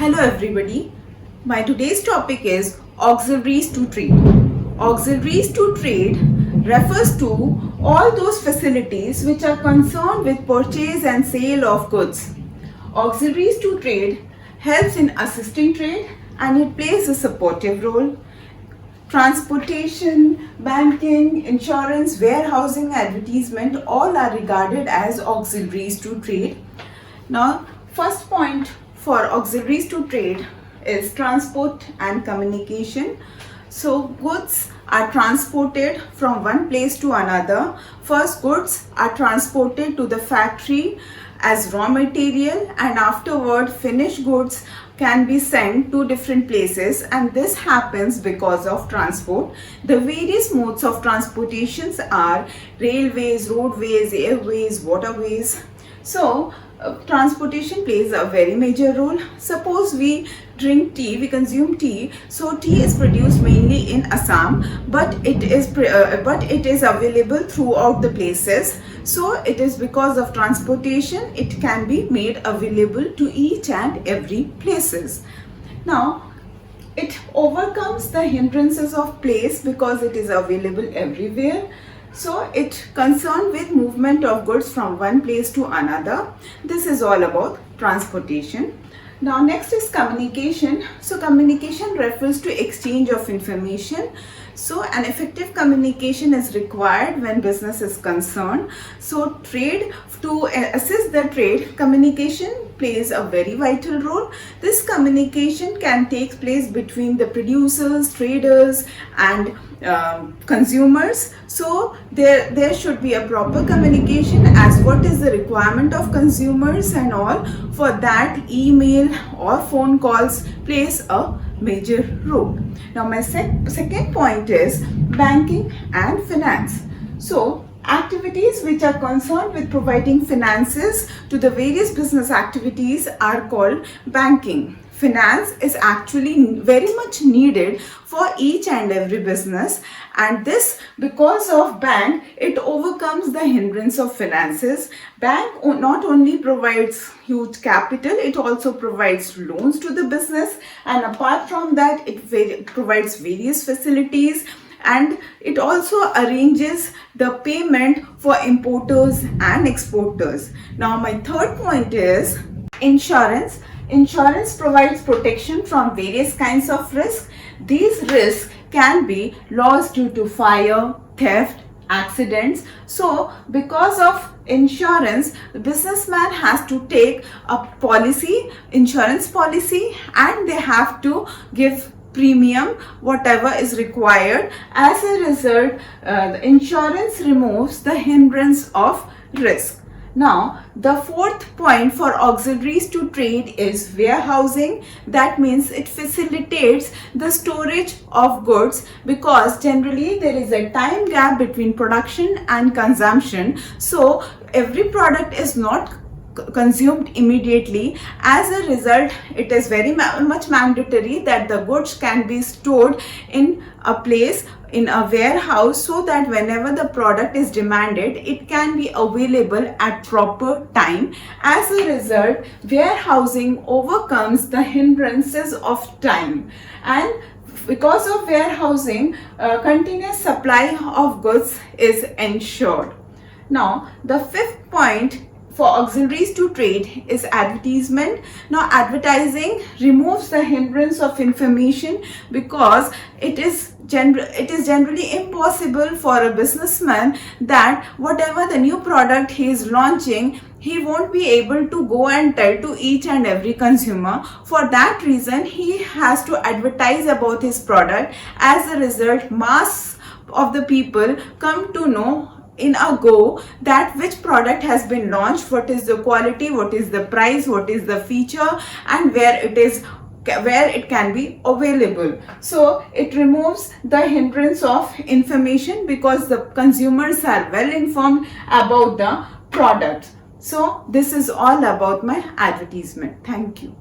Hello everybody. My today's topic is auxiliaries to trade. Auxiliaries to trade refers to all those facilities which are concerned with purchase and sale of goods. Auxiliaries to trade helps in assisting trade and it plays a supportive role. Transportation, banking, insurance, warehousing, advertisement all are regarded as auxiliaries to trade. Now, first point for auxiliaries to trade is transport and communication. So, goods are transported from one place to another. First, goods are transported to the factory as raw material, and afterward finished goods can be sent to different places, and this happens because of transport. The various modes of transportations are railways, roadways, airways, waterways. So transportation plays a very major role. Suppose we drink tea, we consume tea. So tea is produced mainly in Assam, but it is available throughout the places. So it is because of transportation it can be made available to each and every places. Now it overcomes the hindrances of place because it is available everywhere. So it concerned with movement of goods from one place to another. This is all about transportation. Now next is communication. So communication refers to exchange of information. So an effective communication is required when business is concerned. So trade, to assist the trade, communication plays a very vital role. This communication can take place between the producers, traders and consumers. So there should be a proper communication as what is the requirement of consumers and all. For that, email or phone calls plays a major role. Now my second point is banking and finance. So activities which are concerned with providing finances to the various business activities are called banking. Finance is actually very much needed for each and every business, and this because of bank it overcomes the hindrance of finances. Bank not only provides huge capital, it also provides loans to the business, and apart from that it provides various facilities, and it also arranges the payment for importers and exporters. Now my third point is insurance. Insurance provides protection from various kinds of risks. These risks can be loss due to fire, theft, accidents. So because of insurance, the businessman has to take a policy, insurance policy, and they have to give premium whatever is required. As a result, the insurance removes the hindrance of risk. Now the fourth point for auxiliaries to trade is warehousing. That means it facilitates the storage of goods because generally there is a time gap between production and consumption. So every product is not consumed immediately. As a result, it is very much mandatory that the goods can be stored in a place, in a warehouse, so that whenever the product is demanded it can be available at proper time. As a result, warehousing overcomes the hindrances of time, and because of warehousing, continuous supply of goods is ensured. Now the fifth point for auxiliaries to trade is advertisement. Now advertising removes the hindrance of information because it is generally impossible for a businessman that whatever the new product he is launching, he won't be able to go and tell to each and every consumer. For that reason, he has to advertise about his product. As a result, mass of the people come to know in a go that which product has been launched, what is the quality, what is the price, what is the feature, and where it can be available. So it removes the hindrance of information because the consumers are well informed about the product. So this is all about my advertisement. Thank you.